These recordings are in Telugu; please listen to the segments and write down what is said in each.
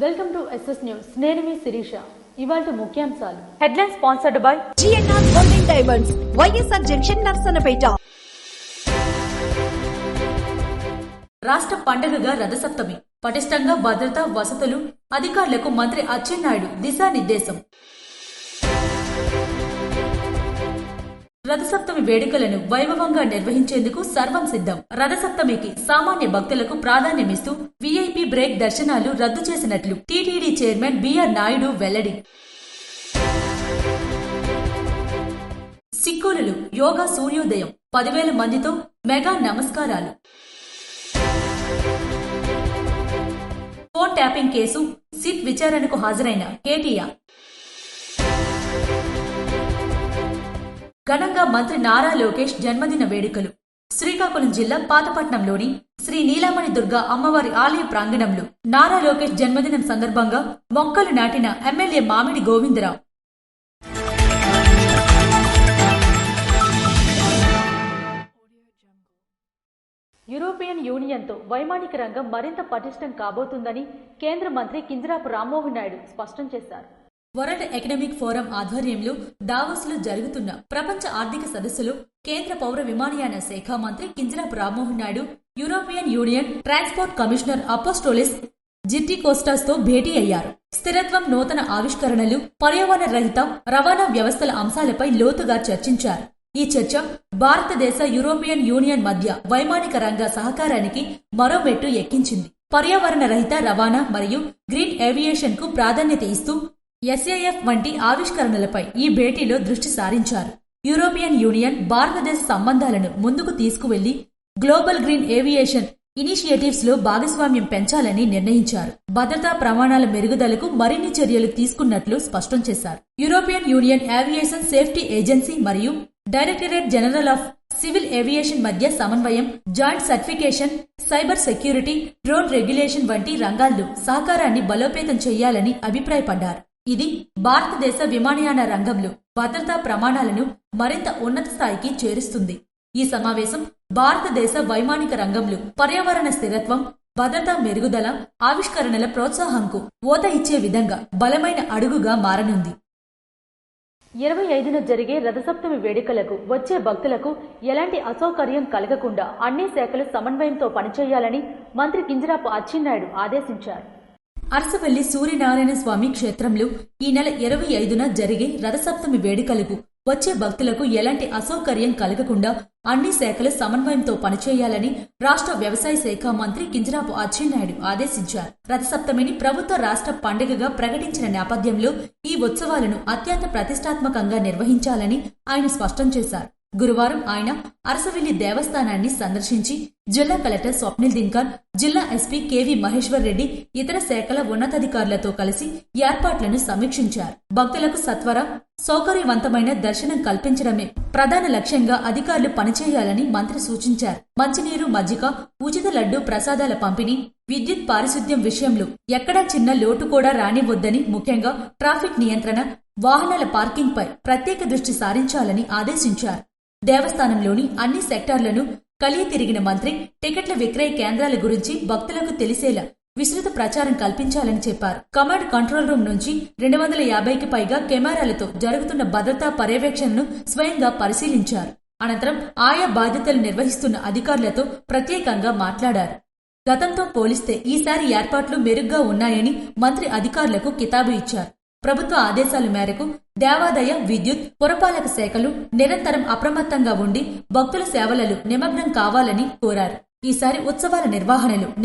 Welcome to SS news. నేను మీ శిరీష. ఇవాల్టి ముఖ్యాంశాలు. Headline sponsored by GNR golden diamonds, YSR junction, Narasannapeta. రాష్ట్ర పండుగగా రథసప్తమి. పటిష్టంగా భద్రత, వసతులు, అధికారులకు మంత్రి అచ్చెన్నాయుడు దిశానిర్దేశం. రథసప్తమి వేడుకలను వైభవంగా నిర్వహించేందుకు సర్వం సిద్ధం. రథసప్తమికి సామాన్య భక్తులకు ప్రాధాన్యమిస్తూ వీఐపీ బ్రేక్ దర్శనాలు రద్దు చేసినట్లు టీటీడీ చైర్మన్ బిఆర్ నాయుడు వెల్లడి. సిక్కులు యోగా సూర్యోదయం 10,000 మందితో మెగా నమస్కారాలు. ఫోన్ ట్యాపింగ్ కేసు సిట్ విచారణకు హాజరైన కేటీఆర్. ఘనంగా మంత్రి నారా లోకేష్ జన్మదిన వేడుకలు. శ్రీకాకుళం జిల్లా పాతపట్నంలోని శ్రీ నీలామణి దుర్గా అమ్మవారి ఆలయ ప్రాంగణంలో నారా లోకేష్ జన్మదినం సందర్భంగా మొక్కలు నాటిన ఎమ్మెల్యే మామిడి గోవిందరావు. యూరోపియన్ యూనియన్తో వైమానిక రంగం మరింత పటిష్టం కాబోతుందని కేంద్ర మంత్రి కింజరాపు రామ్మోహన్ నాయుడు స్పష్టం చేశారు. వరల్డ్ ఎకనామిక్ ఫోరం ఆధ్వర్యంలో దావోస్లో జరుగుతున్న ప్రపంచ ఆర్థిక సదస్సులో కేంద్ర పౌర విమానయాన శాఖ మంత్రి Kinjarapu Rammohan Naidu European Union transport commissioner Apostolos Tzitzikostas తో భేటీ అయ్యారు. స్థిరత్వం, నూతన ఆవిష్కరణలు, పర్యావరణ రహిత రవాణా వ్యవస్థల అంశాలపై లోతుగా చర్చించారు. ఈ చర్చ భారతదేశ యూరోపియన్ యూనియన్ మధ్య వైమానిక రంగ సహకారానికి మరో మెట్టు ఎక్కించింది. పర్యావరణ రహిత రవాణా మరియు గ్రీన్ ఏవియేషన్ కు ప్రాధాన్యత ఇస్తూ ఎస్ఏఎఫ్ వంటి ఆవిష్కరణలపై ఈ భేటీలో దృష్టి సారించారు. యూరోపియన్ యూనియన్ భారతదేశ సంబంధాలను ముందుకు తీసుకువెళ్లి గ్లోబల్ గ్రీన్ ఏవియేషన్ ఇనిషియేటివ్స్ లో భాగస్వామ్యం పెంచాలని నిర్ణయించారు. భద్రతా ప్రమాణాల మెరుగుదలకు మరిన్ని చర్యలు తీసుకున్నట్లు స్పష్టం చేశారు. European Union aviation safety agency మరియు directorate general of civil aviation మధ్య సమన్వయం, joint certification, cyber security, drone regulation వంటి రంగాల్లో సహకారాన్ని బలోపేతం చేయాలని అభిప్రాయపడ్డారు. ఇది భారతదేశ విమానయాన రంగంలో భద్రతా ప్రమాణాలను మరింత ఉన్నత స్థాయికి చేరుస్తుంది. ఈ సమావేశం భారతదేశ వైమానిక రంగంలో పర్యావరణ స్థిరత్వం, భద్రతా మెరుగుదల, ఆవిష్కరణల ప్రోత్సాహంకు ఊత ఇచ్చే విధంగా బలమైన అడుగుగా మారనుంది. 25న జరిగే రథసప్తమి వేడుకలకు వచ్చే భక్తులకు ఎలాంటి అసౌకర్యం కలగకుండా అన్ని శాఖలు సమన్వయంతో పనిచేయాలని మంత్రి కింజరాపు అచ్చెన్నాయుడు ఆదేశించారు. అరసవల్లి సూర్యనారాయణ స్వామి క్షేత్రంలో ఈ నెల 25న జరిగే రథసప్తమి వేడుకలకు వచ్చే భక్తులకు ఎలాంటి అసౌకర్యం కలగకుండా అన్ని శాఖలు సమన్వయంతో పనిచేయాలని రాష్ట్ర వ్యవసాయ శాఖ మంత్రి కింజరాపు అచ్చెన్నాయుడు ఆదేశించారు. రథసప్తమిని ప్రభుత్వ రాష్ట్ర పండుగగా ప్రకటించిన నేపథ్యంలో ఈ ఉత్సవాలను అత్యంత ప్రతిష్టాత్మకంగా నిర్వహించాలని ఆయన స్పష్టం చేశారు. గురువారం ఆయన అరసవెల్లి దేవస్థానాన్ని సందర్శించి జిల్లా కలెక్టర్ స్వప్నిల్ దిన్కర్, జిల్లా ఎస్పీ కెవి మహేశ్వర్ రెడ్డి, ఇతర శాఖల ఉన్నతాధికారులతో కలిసి ఏర్పాట్లను సమీక్షించారు. భక్తులకు సత్వర, సౌకర్యవంతమైన దర్శనం కల్పించడమే ప్రధాన లక్ష్యంగా అధికారులు పనిచేయాలని మంత్రి సూచించారు. మంచినీరు, మజ్జిగ, ఉచిత లడ్డు ప్రసాదాల పంపిణీ, విద్యుత్, పారిశుద్ధ్యం విషయంలో ఎక్కడా చిన్న లోటు కూడా రానివ్వొద్దని, ముఖ్యంగా ట్రాఫిక్ నియంత్రణ, వాహనాల పార్కింగ్ పై ప్రత్యేక దృష్టి సారించాలని ఆదేశించారు. దేవస్థానంలోని అన్ని సెక్టార్లను కలిగి తిరిగిన మంత్రి టికెట్ల విక్రయ కేంద్రాల గురించి భక్తులకు తెలిసేలా విస్తృత ప్రచారం కల్పించాలని చెప్పారు. కమాండ్ కంట్రోల్ రూమ్ నుంచి 250కి పైగా కెమెరాలతో జరుగుతున్న భద్రతా పర్యవేక్షణను స్వయంగా పరిశీలించారు. అనంతరం ఆయా బాధ్యతలు నిర్వహిస్తున్న అధికారులతో ప్రత్యేకంగా మాట్లాడారు. గతంతో పోలిస్తే ఈసారి ఏర్పాట్లు మెరుగ్గా ఉన్నాయని మంత్రి అధికారులకు కితాబు ఇచ్చారు. ప్రభుత్వ ఆదేశాల మేరకు దేవాదాయ, విద్యుత్, పురపాలక శాఖలు నిరంతరం అప్రమత్తంగా ఉండి భక్తుల సేవలలో నిమగ్నం కావాలని కోరారు. ఈసారి ఉత్సవాల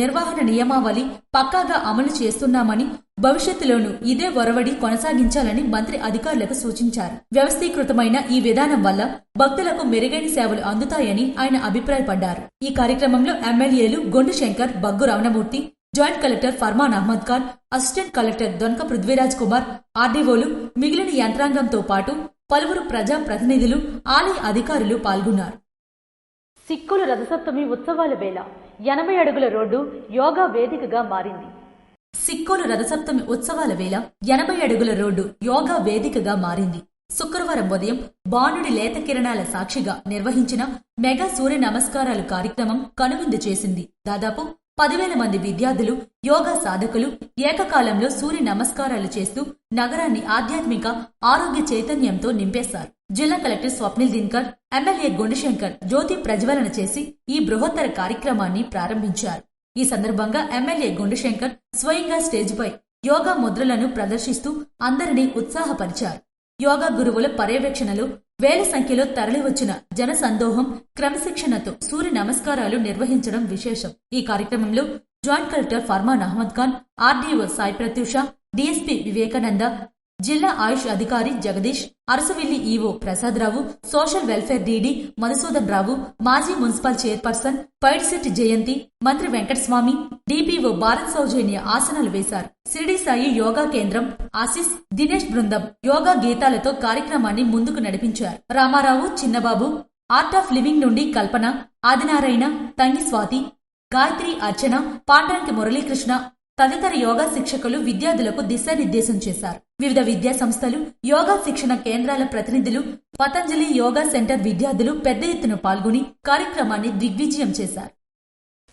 నిర్వహణ నియమావళి పక్కాగా అమలు చేస్తున్నామని, భవిష్యత్తులోనూ ఇదే ఒరవడి కొనసాగించాలని మంత్రి అధికారులకు సూచించారు. వ్యవస్థీకృతమైన ఈ విధానం వల్ల భక్తులకు మెరుగైన సేవలు అందుతాయని ఆయన అభిప్రాయపడ్డారు. ఈ కార్యక్రమంలో ఎమ్మెల్యేలు Gondu Shankar, Baggu Ramanamurthy, joint collector Farman Ahmed Khan, assistant collector Donaka Prithviraj Kumar, ఆర్డీఓలు, మిగిలిన యంత్రాంగంతో పాటు పలువురు ప్రజా ప్రతినిధులు, ఆలయ అధికారులు పాల్గొన్నారు. సిక్కుల రథసప్తమి ఉత్సవాల వేళ 80 అడుగుల రోడ్డు యోగా వేదికగా మారింది. సిక్కుల రథసప్తమి ఉత్సవాల వేళ 80 అడుగుల రోడ్డు యోగా వేదికగా మారింది. శుక్రవారం ఉదయం బాణుడి లేత కిరణాల సాక్షిగా నిర్వహించిన మెగా సూర్య నమస్కారాలు కార్యక్రమం కనువిందు చేసింది. దాదాపు 10,000 మంది విద్యార్థులు, యోగా సాధకులు ఏకకాలంలో సూర్య నమస్కారాలు చేస్తూ నగరాన్ని ఆధ్యాత్మిక, ఆరోగ్య చైతన్యంతో నింపేశారు. జిల్లా కలెక్టర్ స్వప్నిల్ దిన్కర్, ఎమ్మెల్యే గుండుశంకర్ జ్యోతి ప్రజ్వలన చేసి ఈ బృహత్తర కార్యక్రమాన్ని ప్రారంభించారు. ఈ సందర్భంగా ఎమ్మెల్యే గుండుశంకర్ స్వయంగా స్టేజ్పై యోగా ముద్రలను ప్రదర్శిస్తూ అందరినీ ఉత్సాహపరిచారు. యోగా గురువుల పర్యవేక్షణలో వేల సంఖ్యలో తరలివచ్చిన జనసందోహం క్రమశిక్షణతో సూర్య నమస్కారాలు నిర్వహించడం విశేషం. ఈ కార్యక్రమంలో joint collector Farman Ahmed Khan, RDO Sai Pratyusha, DSP Vivekananda, జిల్లా ఆయుష్ అధికారి Jagadish, Arasavalli EO Prasadarao, social welfare DD Madhusudan Rao, మాజీ మున్సిపల్ చైర్పర్సన్ పైడిశెట్టి జయంతి, మంత్రి వెంకటస్వామి, డిపిఓ భారత్ సౌజన్య ఆసనాలు వేశారు. షిరిడి సాయి యోగా కేంద్రం ఆశీస్, దినేష్ బృందం యోగా గీతాలతో కార్యక్రమాన్ని ముందుకు నడిపించారు. రామారావు, చిన్నబాబు, ఆర్ట్ ఆఫ్ లివింగ్ నుండి కల్పన, ఆదినారాయణ, తంగి స్వాతి, గాయత్రి అర్చన, పాండ్రంకి మురళీకృష్ణ తదితర యోగా శిక్షకులు విద్యార్థులకు దిశానిర్దేశం చేశారు. వివిధ విద్యా సంస్థలు, యోగా శిక్షణ కేంద్రాల ప్రతినిధులు, పతంజలి యోగా సెంటర్ విద్యార్థులు పెద్ద ఎత్తున పాల్గొని కార్యక్రమాన్ని దిగ్విజయం చేశారు.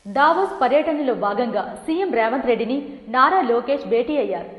దావోస్ పర్యటనలో భాగంగా సీఎం రేవంత్ రెడ్డిని నారా లోకేష్ భేటీ అయ్యారు.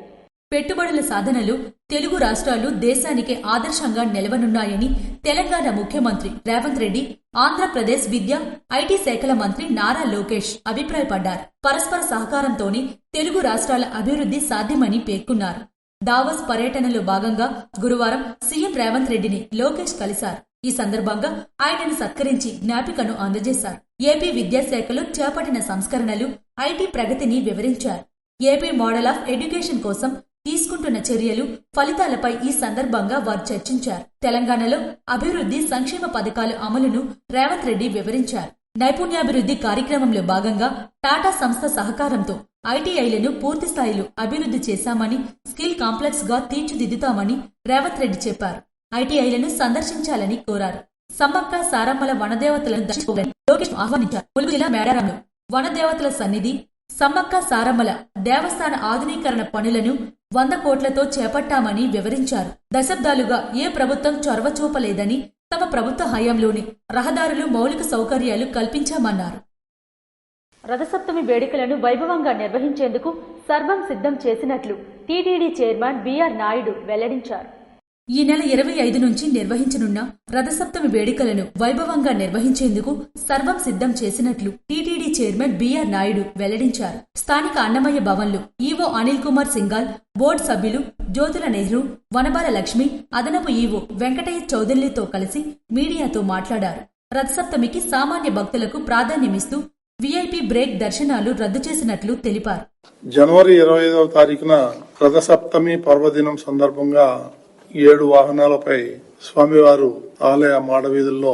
పెట్టుబడుల సాధనలు తెలుగు రాష్ట్రాలు దేశానికి ఆదర్శంగా నిలవనున్నాయని తెలంగాణ ముఖ్యమంత్రి రేవంత్ రెడ్డి, ఆంధ్రప్రదేశ్ విద్యా, ఐటీ శాఖల మంత్రి నారా లోకేష్ అభిప్రాయపడ్డారు. పరస్పర సహకారంతోనే తెలుగు రాష్ట్రాల అభివృద్ధి సాధ్యమని పేర్కొన్నారు. దావోస్ పర్యటనలో భాగంగా గురువారం సీఎం రేవంత్ రెడ్డిని లోకేష్ కలిశారు. ఈ సందర్భంగా ఆయనను సత్కరించి జ్ఞాపికను అందజేశారు. ఏపీ విద్యాశాఖలో చేపట్టిన సంస్కరణలు, ఐటీ ప్రగతిని వివరించారు. ఏపీ మోడల్ ఆఫ్ ఎడ్యుకేషన్ కోసం తీసుకుంటున్న చర్యలు, ఫలితాలపై ఈ సందర్భంగా వారు చర్చించారు. తెలంగాణలో అభివృద్ధి సంక్షేమ పథకాల అమలును రేవంత్ రెడ్డి వివరించారు. నైపుణ్యాభివృద్ధి కార్యక్రమంలో భాగంగా టాటా సంస్థ సహకారంతో ఐటీఐలను పూర్తి స్థాయిలో అభివృద్ధి చేశామని, స్కిల్ కాంప్లెక్స్ గా తీర్చిదిద్దుతామని రేవంత్ రెడ్డి చెప్పారు. ఐటీఐలను సందర్శించాలని కోరారు. సమ్మక్క సారమ్మల వనదేవతలను దర్శించుకోవాలని లోకేష్ ఆహ్వానించారు. ములుగు జిల్లా మేడారంలో వనదేవతల సన్నిధి సమ్మక్క సారమ్మల దేవస్థాన ఆధునీకరణ పనులను 100 కోట్లతో చేపట్టామని వివరించారు. దశాబ్దాలుగా ఏ ప్రభుత్వం చొరవ చూపలేదని, తమ ప్రభుత్వ హయాంలోని రహదారులు, మౌలిక సౌకర్యాలు కల్పించామన్నారు. రథసప్తమి వేడుకలను వైభవంగా నిర్వహించేందుకు సర్వం సిద్ధం చేసినట్లు టీటీడీ చైర్మన్ బీఆర్ నాయుడు వెల్లడించారు. ఈ నెల 25 నుంచి నిర్వహించనున్న రథసప్తమి వేడుకలను వైభవంగా నిర్వహించేందుకు సర్వం సిద్ధం చేసినట్లు టీటీడీ చైర్మన్ బీఆర్ నాయుడు వెల్లడించారు. స్థానిక అన్నమయ్య భవన్లో ఈవో అనిల్ కుమార్ సింగాల్, బోర్డు సభ్యులు జ్యోతుల నెహ్రూ, వనబాల లక్ష్మి, అదనపు ఈవో వెంకటయ్య చౌదరితో కలిసి మీడియాతో మాట్లాడారు. రథసప్తమికి సామాన్య భక్తులకు ప్రాధాన్యమిస్తూ వీఐపీ బ్రేక్ దర్శనాలు రద్దు చేసినట్లు తెలిపారు. జనవరి 25వ తారీఖున రథసప్తమి పర్వదినం సందర్భంగా 7 వాహనాలపై స్వామివారు ఆలయ మాడవీధుల్లో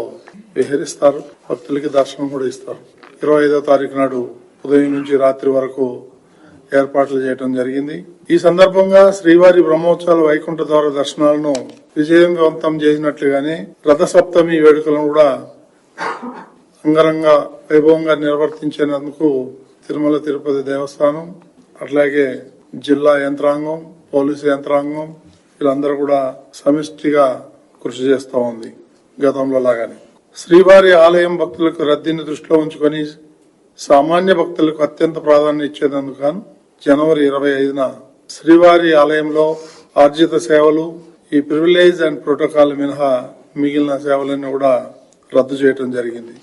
విహరిస్తారు. భక్తులకి దర్శనం కూడా ఇస్తారు. 25వ తారీఖు నాడు ఉదయం నుంచి రాత్రి వరకు ఏర్పాట్లు చేయడం జరిగింది. ఈ సందర్భంగా శ్రీవారి బ్రహ్మోత్సవాల వైకుంఠ ద్వార దర్శనాలను విజయవంతం చేసినట్లుగానే రథసప్తమి వేడుకలను కూడా అంగరంగ వైభవంగా నిర్వర్తించేందుకు తిరుమల తిరుపతి దేవస్థానం, అట్లాగే జిల్లా యంత్రాంగం, పోలీసు యంత్రాంగం వీళ్ళందరూ కూడా సమిష్టిగా కృషి చేస్తూ ఉంది. గతంలో లాగానే శ్రీవారి ఆలయం భక్తులకు రద్దీని దృష్టిలో ఉంచుకొని సామాన్య భక్తులకు అత్యంత ప్రాధాన్యత ఇచ్చేందుకు గాను జనవరి 25న శ్రీవారి ఆలయంలో ఆర్జిత సేవలు, ఈ ప్రివిలేజ్ అండ్ ప్రోటోకాల్ మినహా మిగిలిన సేవలన్నీ కూడా రద్దు చేయడం జరిగింది.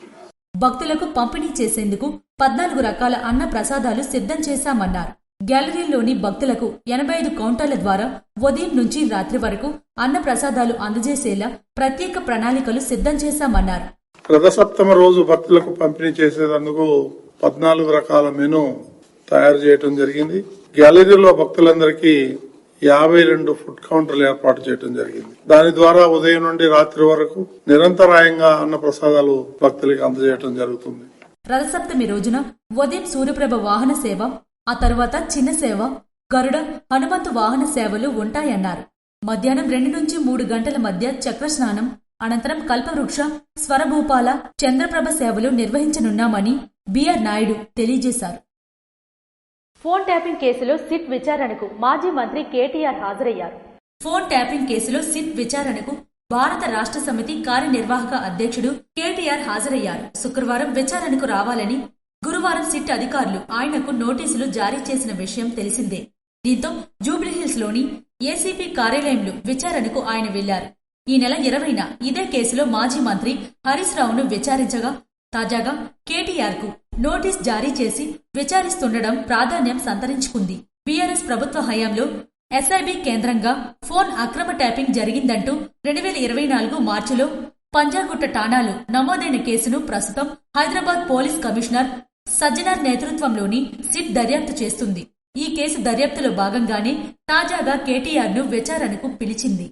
భక్తులకు పంపిణీ చేసేందుకు 14 రకాల అన్న ప్రసాదాలు సిద్ధం చేశామన్నారు. గ్యాలరీలోని భక్తులకు 85 కౌంటర్ల ద్వారా ఉదయం నుంచి రాత్రి వరకు అన్న ప్రసాదాలు అందజేసేలా ప్రత్యేక ప్రణాళికలు సిద్ధం చేశామన్నారు. రథసప్తమి రోజు భక్తులకు పంపిణీ చేసేందుకు 14 రకాల మెనూ తయారు చేయడం జరిగింది. గ్యాలరీలో భక్తులందరికీ 52 ఫుడ్ కౌంటర్లు ఏర్పాటు చేయడం జరిగింది. దాని ద్వారా ఉదయం నుండి రాత్రి వరకు నిరంతరాయంగా అన్న ప్రసాదాలు భక్తులకు అందజేయడం జరుగుతుంది. రథసప్తమి రోజున ఉదయం సూర్యప్రభ వాహన సేవ, ఆ తరువాత చిన్న సేవ, గరుడ, హనుమంతు వాహన సేవలు ఉంటాయన్నారు. మధ్యాహ్నం 2 నుంచి 3 గంటల మధ్య చక్రస్నానం, అనంతరం కల్పవృక్ష, స్వరభూపాల, చంద్రప్రభ సేవలు నిర్వహించనున్నామని బీఆర్ నాయుడు తెలియజేశారు. ఫోన్ ట్యాపింగ్ కేసులో సిట్ విచారణకు మాజీ మంత్రి కేటీఆర్ హాజరయ్యారు. ఫోన్ ట్యాపింగ్ కేసులో సిట్ విచారణకు భారత రాష్ట్ర సమితి కార్యనిర్వాహక అధ్యక్షుడు కేటీఆర్ హాజరయ్యారు. శుక్రవారం విచారణకు రావాలని గురువారం గురువారం సిట్ అధికారులు ఆయనకు నోటీసులు జారీ చేసిన విషయం తెలిసిందే. దీంతో జూబ్లీహిల్స్ లోని ఏసీపీ కార్యాలయంలో విచారణకు ఆయన వెళ్లారు. ఈ నెల 20న ఇదే కేసులో మాజీ మంత్రి హరీష్ రావును విచారించగా తాజాగా కేటీఆర్ కు నోటీస్ జారీ చేసి విచారిస్తుండడం ప్రాధాన్యం సంతరించుకుంది. బీఆర్ఎస్ ప్రభుత్వ హయాంలో ఎస్ఐబి కేంద్రంగా ఫోన్ అక్రమ ట్యాపింగ్ జరిగిందంటూ 2024 మార్చిలో పంజాగుట్ట ఠాణాలో నమోదైన కేసును ప్రస్తుతం హైదరాబాద్ పోలీస్ కమిషనర్ సజ్జనార్ నేతృత్వంలోని సిట్ దర్యాప్తు చేస్తుంది. ఈ కేసు దర్యాప్తులో భాగంగానే తాజాగా కేటీఆర్ ను విచారణకు పిలిచింది.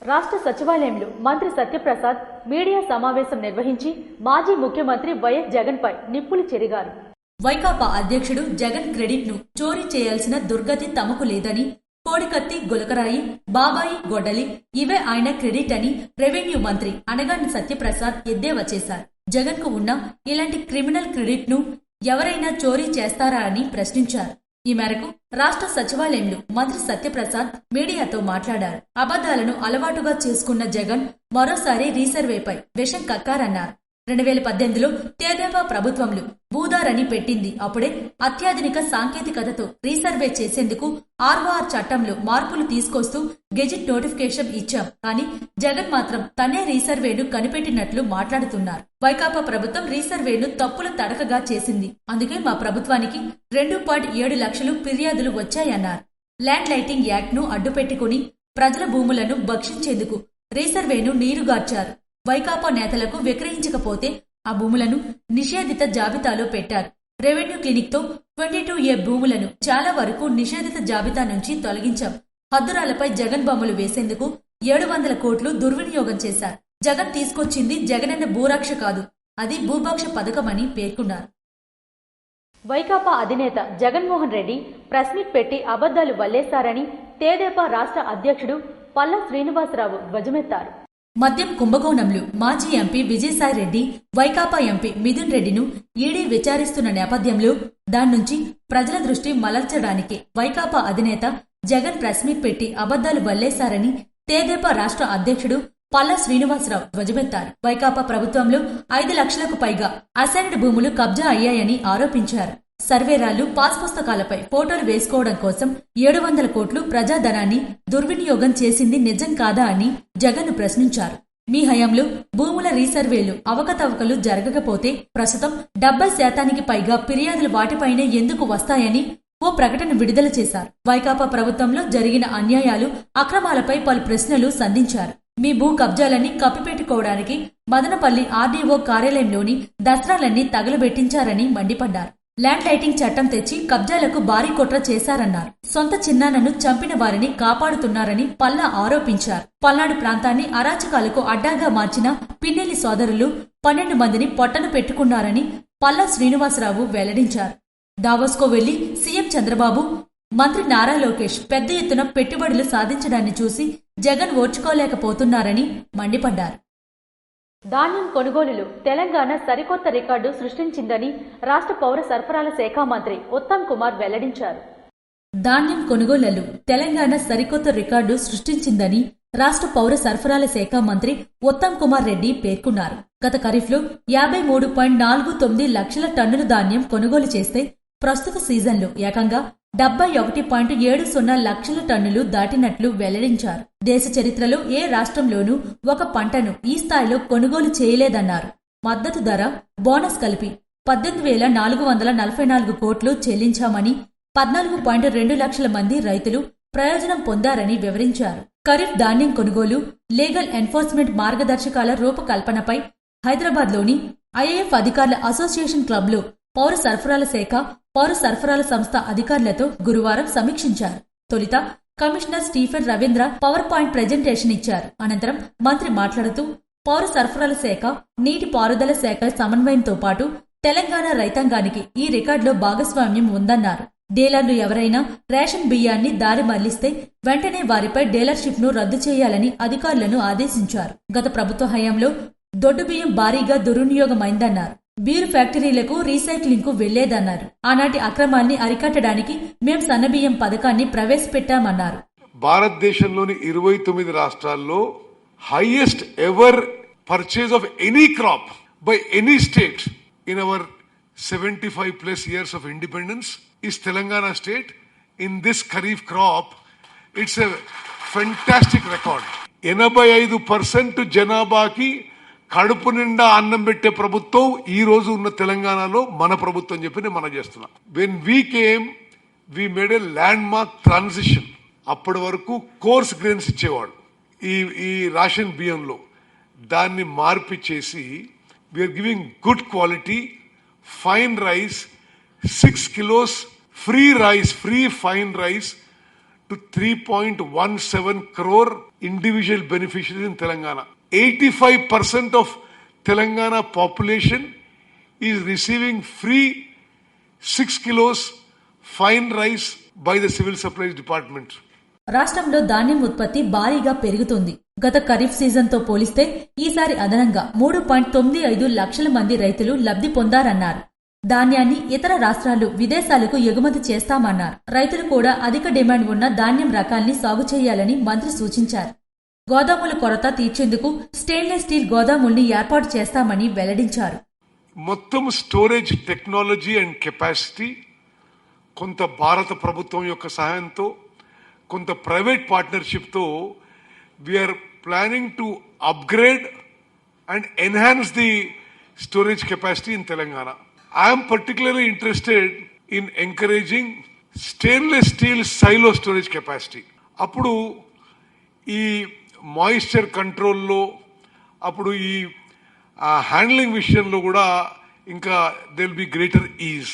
రాష్ట్ర సచివాలయంలో మంత్రి సత్యప్రసాద్ మీడియా సమావేశం నిర్వహించి మాజీ ముఖ్యమంత్రి వైఎస్ జగన్ పై నిప్పులు చెరిగారు. వైకాపా అధ్యక్షుడు జగన్ క్రెడిట్ ను చోరీ చేయాల్సిన దుర్గతి తమకు లేదని, కోడికత్తి, గులకరాయి, బాబాయి, గొడ్డలి ఇవే ఆయన క్రెడిట్ అని రెవెన్యూ మంత్రి అనగాని సత్యప్రసాద్ ఎద్దేవా చేశారు. జగన్ కు ఉన్న ఇలాంటి క్రిమినల్ క్రెడిట్ ను ఎవరైనా చోరీ చేస్తారా అని ప్రశ్నించారు. ఈ మేరకు రాష్ట్ర సచివాలయంలో మంత్రి సత్యప్రసాద్ మీడియాతో మాట్లాడారు. అబద్దాలను అలవాటుగా చేసుకున్న జగన్ మరోసారి రీసర్వేపై విషం కక్కారన్నారు. 2018లో తేదేపా ప్రభుత్వంలో భూదారని పెట్టింది. అప్పుడే అత్యాధునిక సాంకేతికతతో రీసర్వే చేసేందుకు ఆర్ఓఆర్ చట్టంలో మార్పులు తీసుకొస్తూ గెజిట్ నోటిఫికేషన్ ఇచ్చాం. కానీ జగన్ మాత్రం తనే రీసర్వేను కనిపెట్టినట్లు మాట్లాడుతున్నారు. వైకాపా ప్రభుత్వం రీసర్వేను తప్పుల తడకగా చేసింది. అందుకే మా ప్రభుత్వానికి 2.7 లక్షలు ఫిర్యాదులు వచ్చాయన్నారు. ల్యాండ్ లైటింగ్ యాక్ట్ ను అడ్డుపెట్టుకుని ప్రజల భూములను భక్షించేందుకు రీసర్వేను నీరుగార్చారు. వైకాపా నేతలకు విక్రయించకపోతే ఆ భూములను నిషేధిత జాబితాలో పెట్టారు. రెవెన్యూ క్లినిక్ తో 22A భూములను చాలా వరకు నిషేధిత జాబితా నుంచి తొలగించాం. హద్దురాలపై జగన్ బొమ్మలు వేసేందుకు 700 కోట్లు దుర్వినియోగం చేశారు. జగన్ తీసుకొచ్చింది జగనన్న భూరక్ష కాదు, అది భూభక్ష పథకమని పేర్కొన్నారు. వైకాపా అధినేత జగన్మోహన్ రెడ్డి ప్రెస్ మీట్ పెట్టి అబద్దాలు వల్లేశారని తేదేపా రాష్ట్ర అధ్యక్షుడు పల్లా శ్రీనివాసరావు ధ్వజమెత్తారు. మద్యం కుంభకోణంలో మాజీ ఎంపీ విజయసాయి రెడ్డి, వైకాపా ఎంపీ మిథున్ రెడ్డిను ఈడీ విచారిస్తున్న నేపథ్యంలో దాని నుంచి ప్రజల దృష్టి మలల్చడానికి వైకాపా అధినేత జగన్ ప్రెస్ మీట్ పెట్టి అబద్దాలు వల్లేశారని తేదేపా రాష్ట్ర అధ్యక్షుడు పల్లా శ్రీనివాసరావు ధ్వజమెత్తారు. వైకాపా ప్రభుత్వంలో 5 లక్షలకు పైగా అసైన్డ్ భూములు కబ్జా అయ్యాయని ఆరోపించారు. సర్వేరాళ్లు, పాస్ పుస్తకాలపై ఫోటోలు వేసుకోవడం కోసం 700 కోట్లు ప్రజాధనాన్ని దుర్వినియోగం చేసింది నిజం కాదా అని జగన్ ప్రశ్నించారు. మీ హయాంలో భూముల రీసర్వేలు అవకతవకలు జరగకపోతే ప్రస్తుతం 70% పైగా ఫిర్యాదులు వాటిపైనే ఎందుకు వస్తాయని ఓ ప్రకటన విడుదల చేశారు. వైకాపా ప్రభుత్వంలో జరిగిన అన్యాయాలు, అక్రమాలపై పలు ప్రశ్నలు సంధించారు. మీ భూ కబ్జాలన్నీ కప్పిపెట్టుకోవడానికి మదనపల్లి ఆర్డీఓ కార్యాలయంలోని దస్త్రాలన్నీ తగలబెట్టించారని మండిపడ్డారు. ల్యాండ్ లైటింగ్ చట్టం తెచ్చి కబ్జాలకు భారీ కుట్ర చేశారన్నారు. సొంత చిన్నాన్నను చంపిన వారిని కాపాడుతున్నారని పల్లా ఆరోపించారు. పల్నాడు ప్రాంతాన్ని అరాచకాలకు అడ్డాగా మార్చిన పిన్నెల్లి సోదరులు 12 మందిని పొట్టన పెట్టుకున్నారని పల్లా శ్రీనివాసరావు వెల్లడించారు. దావోస్కో వెళ్లి సీఎం చంద్రబాబు, మంత్రి నారా లోకేష్ పెద్ద ఎత్తున పెట్టుబడులు సాధించడాన్ని చూసి జగన్ ఓర్చుకోలేకపోతున్నారని మండిపడ్డారు. ధాన్యం కొనుగోలులో తెలంగాణ సరికొత్త రికార్డు సృష్టించిందని రాష్ట్ర పౌర సరఫరాల శాఖ మంత్రి ఉత్తమ్ కుమార్ వెల్లడించారు. ధాన్యం కొనుగోళ్లలో తెలంగాణ సరికొత్త రికార్డు సృష్టించిందని రాష్ట్ర పౌర సరఫరాల శాఖ మంత్రి ఉత్తమ్ కుమార్ రెడ్డి పేర్కొన్నారు. గత ఖరీఫ్లో 53.49 లక్షల టన్నుల ధాన్యం కొనుగోలు చేస్తే ప్రస్తుత సీజన్లో ఏకంగా 71.70 లక్షల టన్నులు దాటినట్లు వెల్లడించారు. దేశ చరిత్రలో ఏ రాష్ట్రంలోనూ ఒక పంటను ఈ స్థాయిలో కొనుగోలు చేయలేదన్నారు. మద్దతు ధర, బోనస్ కలిపి 18,444 కోట్లు చెల్లించామని, 14.2 లక్షల మంది రైతులు ప్రయోజనం పొందారని వివరించారు. ఖరీఫ్ ధాన్యం కొనుగోలు, లీగల్ ఎన్ఫోర్స్మెంట్ మార్గదర్శకాల రూపకల్పనపై హైదరాబాద్లోని ఐఏఎఫ్ అధికారుల అసోసియేషన్ క్లబ్లో పౌర సరఫరాల శాఖ, పౌర సరఫరాల సంస్థ అధికారులతో గురువారం సమీక్షించారు. తొలుత commissioner Stephen Ravindra power point presentation ఇచ్చారు. అనంతరం మంత్రి మాట్లాడుతూ పౌర సరఫరాల శాఖ, నీటి పారుదల శాఖల సమన్వయంతో పాటు తెలంగాణ రైతాంగానికి ఈ రికార్డులో భాగస్వామ్యం ఉందన్నారు. డీలర్లు ఎవరైనా రేషన్ బియ్యాన్ని దారి మళ్లిస్తే వెంటనే వారిపై డీలర్షిప్ ను రద్దు చేయాలని అధికారులను ఆదేశించారు. గత ప్రభుత్వ హయాంలో దొడ్డు బియ్యం భారీగా దుర్వినియోగమైందన్నారు. బీరు ఫ్యాక్టరీలకు రీసైక్లింగ్ కు వెళ్లేదన్నారు. ఆనాటి అక్రమాల్ని అరికట్టడానికి మేం సన్నబియ్యం పథకాన్ని ప్రవేశపెట్టామన్నారు. భారతదేశంలోని 29 రాష్ట్రాల్లో highest ever purchase of any crop by any state in our 75 plus years of independence is Telangana state. In this Kharif crop, it's a fantastic record. 85% జనాభాకి కడుపు నిండా అన్నం పెట్టే ప్రభుత్వం ఈ రోజు ఉన్న తెలంగాణలో మన ప్రభుత్వం చెప్పి నేను మనం చేస్తున్నా. When we came we made a landmark transition. అప్పటి వరకు కోర్స్ గ్రెయిన్స్ ఇచ్చేవాడు ఈ రేషన్ బియ్యంలో. దాన్ని మార్పిచ్చేసి we're giving good quality fine rice 6 kilos free fine rice to 3.17 crore individual beneficiaries in Telangana. 85% of Telangana population is receiving free 6 kilos fine rice by the Civil Supplies Department. రాష్ట్రంలో ధాన్యం ఉత్పత్తి భారీగా పెరుగుతోంది. గత ఖరీఫ్ సీజన్తో పోలిస్తే ఈసారి అదనంగా 3.95 లక్షల మంది రైతులు లబ్ధి పొందారన్నారు. ధాన్యాన్ని ఇతర రాష్ట్రాలు విదేశాలకు ఎగుమతి చేస్తామన్నారు. రైతులు కూడా అధిక డిమాండ్ ఉన్న ధాన్యం రకాల్ని సాగు చేయాలని మంత్రి సూచించారు. గోదాముల కొరత తీర్చేందుకు స్టెయిన్లెస్ స్టీల్ గోదాముల్ని ఏర్పాటు చేస్తామని వెల్లడించారు. మొత్తం స్టోరేజ్ టెక్నాలజీ అండ్ కెపాసిటీ కొంత భారత ప్రభుత్వం యొక్క సహాయంతో, కొంత ప్రైవేట్ పార్ట్నర్షిప్తో we're planning to upgrade and enhance the storage capacity in Telangana. I am particularly interested in encouraging stainless steel silo storage capacity. అప్పుడు ఈ మాయిశ్చర్ కంట్రోల్లో, అప్పుడు ఈ హ్యాండ్లింగ్ విషయంలో కూడా ఇంకా they will be greater is.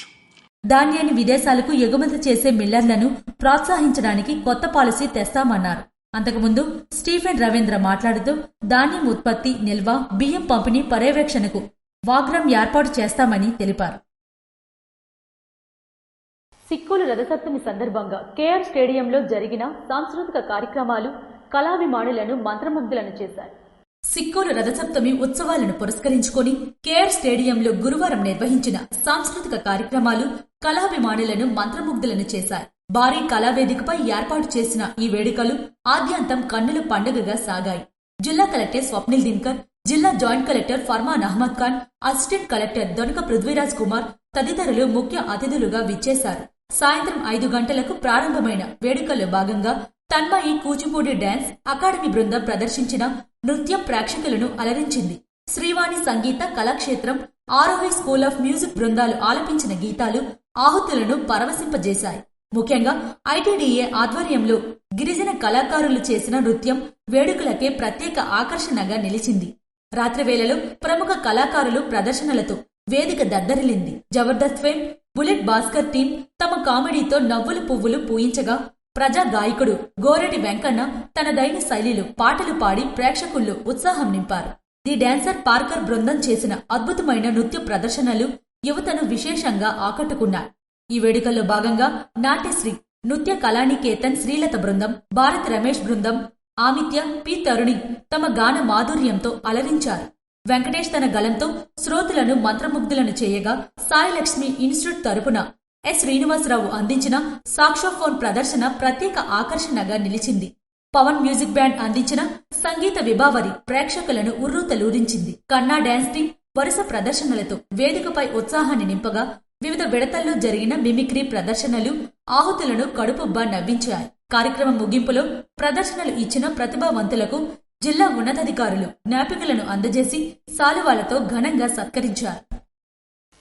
ధాన్యాన్ని విదేశాలకు ఎగుమతి చేసే మిల్లర్లను ప్రోత్సహించడానికి కొత్త పాలసీ తెస్తామన్నారు. అంతకుముందు స్టీఫెన్ రవీంద్ర మాట్లాడుతూ ధాన్యం ఉత్పత్తి, నిల్వ, బియ్యం పంపిణీ పర్యవేక్షణకు వాగ్రం ఏర్పాటు చేస్తామని తెలిపారు. సిక్కుల రథసప్తమి సందర్భంగా కేఆర్ స్టేడియంలో జరిగిన సాంస్కృతిక కార్యక్రమాలు కళాభిమానులను మంత్రముగ్ధులను చేశారు. సిక్కుల రథసప్తమి ఉత్సవాలను పురస్కరించుకుని కేఆర్ స్టేడియంలో గురువారం నిర్వహించిన సాంస్కృతిక కార్యక్రమాలు కళాభిమానులను మంత్రముగ్ధులను చేశారు. భారీ కళావేదికపై ఏర్పాటు చేసిన ఈ వేడుకలు ఆద్యంతం కన్నుల పండుగగా సాగాయి. జిల్లా కలెక్టర్ స్వప్నిల్ దినకర్, జిల్లా joint collector Farman Ahmed Khan, assistant collector Donaka Prithviraj Kumar తదితరులు ముఖ్య అతిథులుగా విచ్చేశారు. సాయంత్రం 5 గంటలకు ప్రారంభమైన వేడుకల్లో భాగంగా తన్మయి కూచిపూడి డాన్స్ అకాడమీ బృందం ప్రదర్శించిన నృత్యం ప్రేక్షకులను అలరించింది. శ్రీవాణి సంగీత Kalakshetram, Aarohi school of music బృందాలు ఆలపించిన గీతాలు ఆహుతులను పరవశింపజేశాయి. ముఖ్యంగా ఐటీడీఏ ఆధ్వర్యంలో గిరిజన కళాకారులు చేసిన నృత్యం వేడుకలకే ప్రత్యేక ఆకర్షణగా నిలిచింది. రాత్రివేళలో ప్రముఖ కళాకారులు ప్రదర్శనలతో వేదిక దద్దరిల్లింది. Jabardasth fame, Bullet Bhaskar team తమ కామెడీతో నవ్వులు పువ్వులు పూయించగా, ప్రజా గాయకుడు గోరెటి వెంకన్న తనదైన శైలిలో పాటలు పాడి ప్రేక్షకుల్లో ఉత్సాహం నింపారు. ది డాన్సర్ పార్కర్ బృందం చేసిన అద్భుతమైన నృత్య ప్రదర్శనలు యువతను విశేషంగా ఆకట్టుకున్నాయి. ఈ వేడుకల్లో భాగంగా నాట్యశ్రీ, నృత్య కళానికేతన్ శ్రీలత బృందం, భారత్ రమేష్ బృందం, ఆమిత్య, పి తరుణి తమ గాన మాధుర్యంతో అలరించారు. వెంకటేష్ తన గలంతో శ్రోతలను మంత్రముగ్ధులను చేయగా, సాయిలక్ష్మి ఇన్స్టిట్యూట్ తరపున ఎస్ శ్రీనివాసరావు అందించిన సాక్సోఫోన్ ప్రదర్శన ప్రత్యేక ఆకర్షణగా నిలిచింది. పవన్ మ్యూజిక్ బ్యాండ్ అందించిన సంగీత విభావరి ప్రేక్షకులను ఉర్రూతలూరించింది. కన్నా డాన్స్ టీం వరుస ప్రదర్శనలతో వేదికపై ఉత్సాహాన్ని నింపగా, వివిధ విడతల్లో జరిగిన మిమిక్రీ ప్రదర్శనలు ఆహుతులను కడుపుబ్బా నవ్వించాయి. కార్యక్రమం ముగింపులో ప్రదర్శనలు ఇచ్చిన ప్రతిభావంతులకు జిల్లా ఉన్నతాధికారులు జ్ఞాపికలను అందజేసి శాలువాలతో ఘనంగా సత్కరించారు.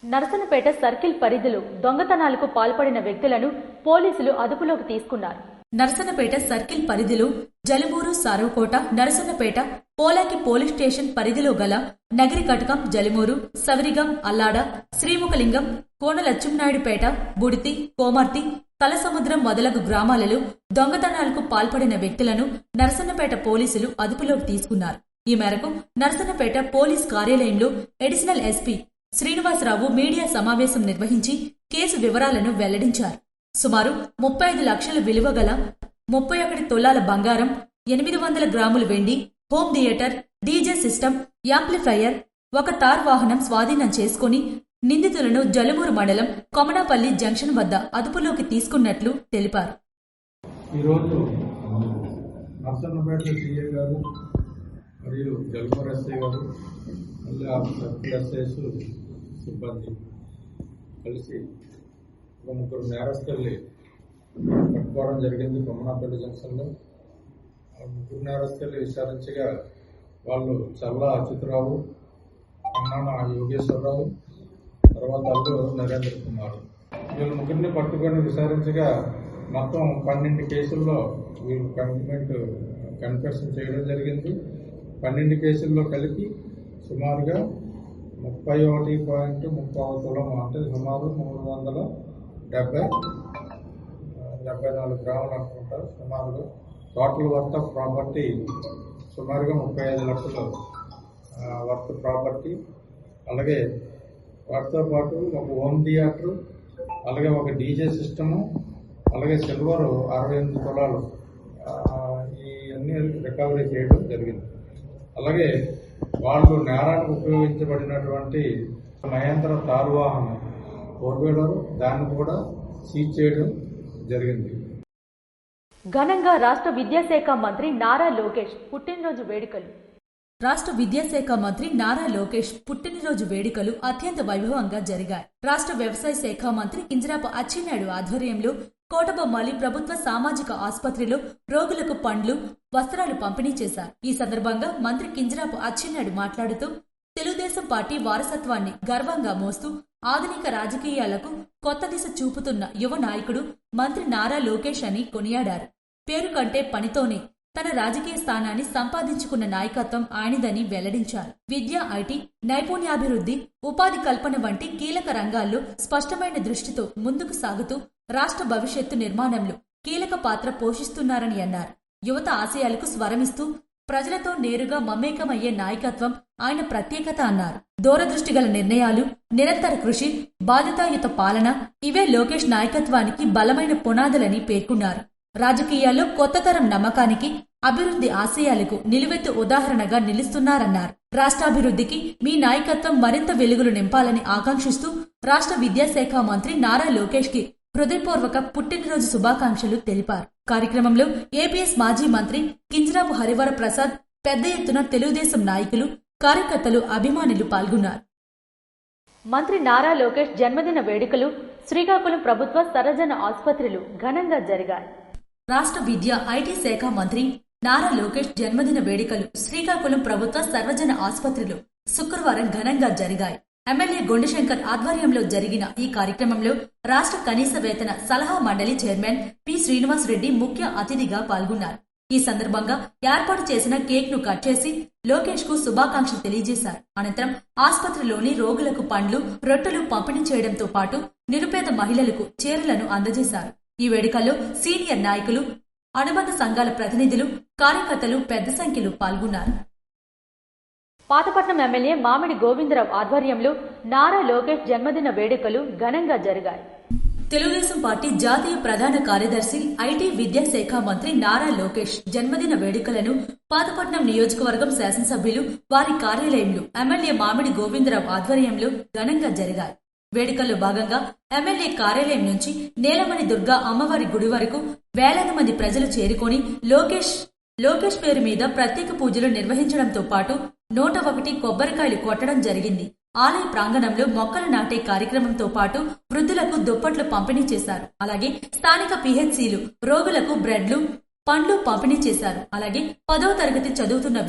నరసన్నపేట సర్కిల్ పరిధిలో దొంగతనాలకు పాల్పడిన వ్యక్తులను పోలీసులు అదుపులోకి తీసుకున్నారు. నరసన్నపేట సర్కిల్ పరిధిలో జలుమూరు, సారవకోట, నరసన్నపేట, పోలాకి పోలీస్ స్టేషన్ పరిధిలో గల నగరి కటకం, జలుమూరు, సవరిగం, అల్లాడ, శ్రీముఖలింగం, కోనలచ్చుంనాయుడుపేట, బుడితి, కోమర్తి, తలసముద్రం మొదలగు గ్రామాలలో దొంగతనాలకు పాల్పడిన వ్యక్తులను నరసన్నపేట పోలీసులు అదుపులోకి తీసుకున్నారు. ఈ మేరకు నరసన్నపేట పోలీస్ కార్యాలయంలో అడిషనల్ ఎస్పీ శ్రీనివాసరావు మీడియా సమావేశం నిర్వహించి కేసు వివరాలను వెల్లడించారు. సుమారు 35 లక్షల విలువ గల 31 తులాల బంగారం, 800 గ్రాముల వెండి, home theatre, DJ system, amplifier, ఒక తార్ వాహనం స్వాధీనం చేసుకుని నిందితులను జలుమూరు మండలం కొమనాపల్లి జంక్షన్ వద్ద అదుపులోకి తీసుకున్నట్లు తెలిపారు. ఈరోజు నరసన్నపేట సీఏ గారు మరియు జలుమూరు ఎస్ఐ గారు, మళ్ళీ సర్కిల్ ఎస్ఐస్ సిబ్బంది కలిసి ఒక 3 నేరస్తుల్ని పట్టుకోవడం జరిగింది కొమ్మనాపల్లి జంక్షన్లో. 3 నేరస్తుల్ని విచారించగా వాళ్ళు చల్లా అచ్యుతరావు, అన్నాన యోగేశ్వరరావు, తర్వాత అల్లు నరేంద్ర కుమార్. వీళ్ళు 3 పట్టుకొని విచారించగా మొత్తం 12 కేసుల్లో వీళ్ళు కన్ఫెషన్ చేయడం జరిగింది. 12 కేసుల్లో కలిపి సుమారుగా 31.30 తులం, అంటే సుమారు 374 గ్రాములు అనుకుంటారు. సుమారుగా టోటల్ వర్త్ ఆఫ్ ప్రాపర్టీ సుమారుగా 35 లక్షలు వర్త్ ప్రాపర్టీ. అలాగే వాటితో పాటు ఒక హోమ్ థియేటర్, అలాగే ఒక డీజే సిస్టము, అలాగే సిల్వర్ 68 తులాలు ఇవన్నీ రికవరీ చేయడం జరిగింది. అలాగే వాళ్ళు నేరానికి ఉపయోగించబడినటువంటి మహేంద్ర తారు వాహనం 4-వీలర్, దాన్ని కూడా సీజ్ చేయడం జరిగింది. ఘనంగా రాష్ట్ర విద్యాశాఖ మంత్రి నారా లోకేష్ పుట్టినరోజు వేడుకలు. రాష్ట్ర విద్యాశాఖ మంత్రి నారా లోకేష్ పుట్టినరోజు వేడుకలు అత్యంత వైభవంగా జరిగాయి. రాష్ట్ర వ్యవసాయ శాఖ మంత్రి కింజరాపు అచ్చెన్నాయుడు ఆధ్వర్యంలో కోటబొమ్మాలి ప్రభుత్వ సామాజిక ఆసుపత్రిలో రోగులకు పండ్లు, వస్త్రాలు పంపిణీ చేశారు. ఈ సందర్భంగా మంత్రి కింజరాపు అచ్చెన్నాయుడు మాట్లాడుతూ తెలుగుదేశం పార్టీ వారసత్వాన్ని గర్వంగా మోస్తూ ఆధునిక రాజకీయాలకు కొత్త దిశ చూపుతున్న యువ నాయకుడు మంత్రి నారా లోకేష్ అని కొనియాడారు. పేరు కంటే పనితోనే తన రాజకీయ స్థానాన్ని సంపాదించుకున్న నాయకత్వం ఆయనదని వెల్లడించారు. విద్య, ఐటీ, నైపుణ్యాభివృద్ధి, ఉపాధి కల్పన వంటి కీలక రంగాల్లో స్పష్టమైన దృష్టితో ముందుకు సాగుతూ రాష్ట్ర భవిష్యత్తు నిర్మాణంలో కీలక పాత్ర పోషిస్తున్నారని అన్నారు. యువత ఆశయాలకు స్వరమిస్తూ ప్రజలతో నేరుగా మమేకమయ్యే నాయకత్వం ఆయన ప్రత్యేకత అన్నారు. దూరదృష్టి గల నిర్ణయాలు, నిరంతర కృషి, బాధ్యతాయుత పాలన ఇవే లోకేష్ నాయకత్వానికి బలమైన పునాదులని పేర్కొన్నారు. రాజకీయాల్లో కొత్త తరం నమ్మకానికి, అభివృద్ధి ఆశయాలకు నిలువెత్తు ఉదాహరణగా నిలుస్తున్నారన్నారు. రాష్ట్రాభివృద్ధికి మీ నాయకత్వం మరింత వెలుగులు నింపాలని ఆకాంక్షిస్తూ రాష్ట్ర విద్యాశాఖ మంత్రి నారా లోకేష్ కి హృదయపూర్వక పుట్టినరోజు శుభాకాంక్షలు తెలిపారు. కార్యక్రమంలో ఏపీఎస్ మాజీ మంత్రి కింజరాపు హరివర ప్రసాద్, పెద్ద ఎత్తున తెలుగుదేశం నాయకులు, కార్యకర్తలు, అభిమానులు పాల్గొన్నారు. మంత్రి నారా లోకేష్ జన్మదిన వేడుకలు శ్రీకాకుళం ప్రభుత్వ సర్వజన ఆసుపత్రిలో ఘనంగా జరిగాయి. రాష్ట్ర విద్య, ఐటీ శాఖ మంత్రి నారా లోకేష్ జన్మదిన వేడుకలు శ్రీకాకుళం ప్రభుత్వ సర్వజన ఆసుపత్రిలో శుక్రవారం ఘనంగా జరిగాయి. ఎమ్మెల్యే గొండిశంకర్ ఆధ్వర్యంలో జరిగిన ఈ కార్యక్రమంలో రాష్ట్ర కనీస వేతన సలహా మండలి చైర్మన్ పి శ్రీనివాస్ రెడ్డి ముఖ్య అతిథిగా పాల్గొన్నారు. ఈ సందర్భంగా ఏర్పాటు చేసిన కేక్ ను కట్ చేసి లోకేష్ కు శుభాకాంక్షలు తెలియజేశారు. అనంతరం ఆసుపత్రిలోని రోగులకు పండ్లు, రొట్టెలు పంపిణీ చేయడంతో పాటు నిరుపేద మహిళలకు చీరలను అందజేశారు. ఈ వేడుకల్లో సీనియర్ నాయకులు, అనుబంధ సంఘాల ప్రతినిధులు, కార్యకర్తలు పెద్ద సంఖ్యలో పాల్గొన్నారు. పాతపట్నం ఎమ్మెల్యే మామిడి గోవిందరావు ఆధ్వర్యంలో నారా లోకేష్ జన్మదిన వేడుకలు ఘనంగా జరిగాయి. తెలుగుదేశం పార్టీ జాతీయ ప్రధాన కార్యదర్శి, ఐటీ విద్యాశాఖ మంత్రి నారా లోకేష్ జన్మదిన వేడుకలను పాతపట్నం నియోజకవర్గం శాసనసభ్యులు వారి కార్యాలయంలో ఎమ్మెల్యే మామిడి గోవిందరావు ఆధ్వర్యంలో ఘనంగా జరిగాయి. వేడుకల్లో భాగంగా ఎమ్మెల్యే కార్యాలయం నుంచి నేలమణి దుర్గా అమ్మవారి గుడి వరకు వేలాది మంది ప్రజలు చేరుకొని లోకేష్ పేరు మీద ప్రత్యేక పూజలు నిర్వహించడంతో పాటు 101 కొబ్బరికాయలు కొట్టడం జరిగింది. ఆలయ ప్రాంగణంలో మొక్కలు నాటే కార్యక్రమంతో పాటు వృద్ధులకు దుప్పట్లు పంపిణీ చేశారు. అలాగే స్థానిక పిహెచ్సిలు రోగులకు బ్రెడ్లు, పండ్లు పంపిణీ చేశారు. అలాగే 10వ తరగతి చదువుతున్న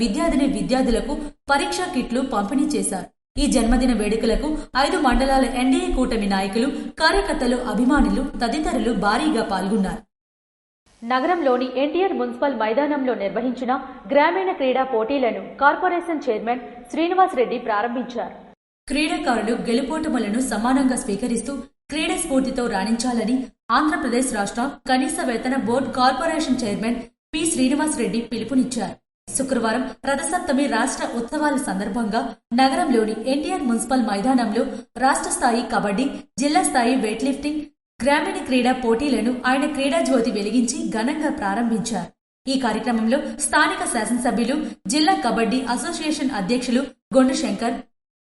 విద్యార్థులకు పరీక్షా కిట్లు పంపిణీ చేశారు. ఈ జన్మదిన వేడుకలకు 5 మండలాల ఎన్డీఏ కూటమి నాయకులు, కార్యకర్తలు, అభిమానులు తదితరులు భారీగా పాల్గొన్నారు. నగరంలోని ఎన్టీఆర్ మున్సిపల్ మైదానంలో నిర్వహించిన గ్రామీణ క్రీడా పోటీలను కార్పొరేషన్ చైర్మన్ శ్రీనివాస్ రెడ్డి ప్రారంభించారు. క్రీడాకారులు గెలుపోటములను సమానంగా స్వీకరిస్తూ క్రీడా స్ఫూర్తితో రాణించాలని ఆంధ్రప్రదేశ్ రాష్ట్ర కనీస వేతన board corporation chairman P Srinivas Reddy పిలుపునిచ్చారు. శుక్రవారం రథసప్తమి రాష్ట్ర ఉత్సవాల సందర్భంగా నగరంలోని ఎన్టీఆర్ మున్సిపల్ మైదానంలో రాష్ట్ర స్థాయి కబడ్డీ, జిల్లా స్థాయి వెయిట్ లిఫ్టింగ్, గ్రామీణ క్రీడా పోటీలను ఆయన క్రీడా జ్యోతి వెలిగించి ఘనంగా ప్రారంభించారు. ఈ కార్యక్రమంలో స్థానిక శాసనసభ్యులు, జిల్లా కబడ్డీ అసోసియేషన్ అధ్యక్షులు Gondu Shankar,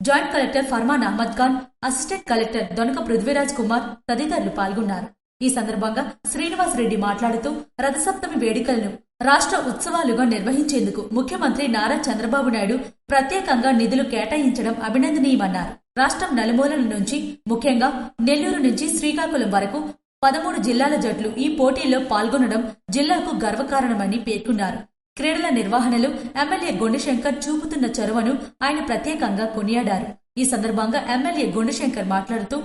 joint collector Farman Ahmed Khan, assistant collector Donaka Prithviraj Kumar తదితరులు పాల్గొన్నారు. ఈ సందర్భంగా శ్రీనివాస్ రెడ్డి మాట్లాడుతూ రథసప్తమి వేడుకలను రాష్ట్ర ఉత్సవాలుగా నిర్వహించేందుకు ముఖ్యమంత్రి నారా చంద్రబాబు నాయుడు ప్రత్యేకంగా నిధులు కేటాయించడం అభినందనీయమన్నారు. రాష్ట్రం నలుమూలల నుంచి, ముఖ్యంగా నెల్లూరు నుంచి శ్రీకాకుళం వరకు 13 జిల్లాల జట్లు ఈ పోటీల్లో పాల్గొనడం జిల్లాకు గర్వకారణమని పేర్కొన్నారు. క్రీడల నిర్వహణలో ఎమ్మెల్యే గొండిశంకర్ చూపుతున్న చొరవను ఆయన ప్రత్యేకంగా కొనియాడారు. ఈ సందర్భంగా ఎమ్మెల్యే గొండిశంకర్ మాట్లాడుతూ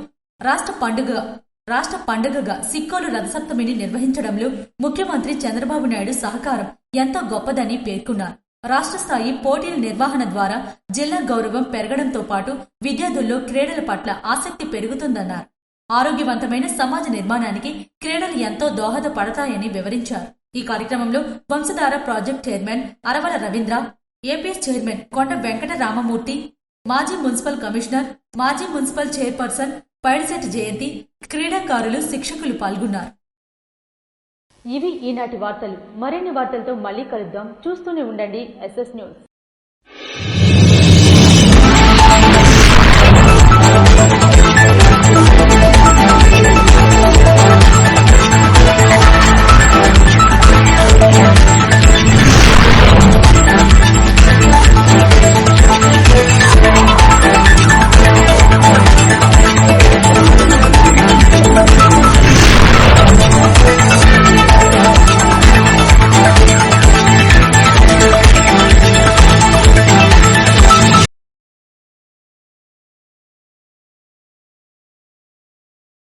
రాష్ట్ర పండుగగా సిక్కోలు రథసప్తమిని నిర్వహించడంలో ముఖ్యమంత్రి చంద్రబాబు నాయుడు సహకారం ఎంతో గొప్పదని పేర్కొన్నారు. రాష్ట్ర స్థాయి పోటీల నిర్వహణ ద్వారా జిల్లా గౌరవం పెరగడంతో పాటు విద్యార్థుల్లో క్రీడల పట్ల ఆసక్తి పెరుగుతుందన్నారు. ఆరోగ్యవంతమైన సమాజ నిర్మాణానికి క్రీడలు ఎంతో దోహదపడతాయని వివరించారు. ఈ కార్యక్రమంలో Vamsadhara project chairman అరవల Ravindra, APS chairman కొండ వెంకట రామమూర్తి, మాజీ మున్సిపల్ కమిషనర్, మాజీ మున్సిపల్ చైర్పర్సన్ పైడిశెట్టి జయంతి, క్రీడాకారులు, శిక్షకులు పాల్గొన్నారు. ఇవి ఈనాటి వార్తలు. మరిన్ని వార్తలతో మళ్ళీ కలుద్దాం. చూస్తూనే ఉండండి SS న్యూస్.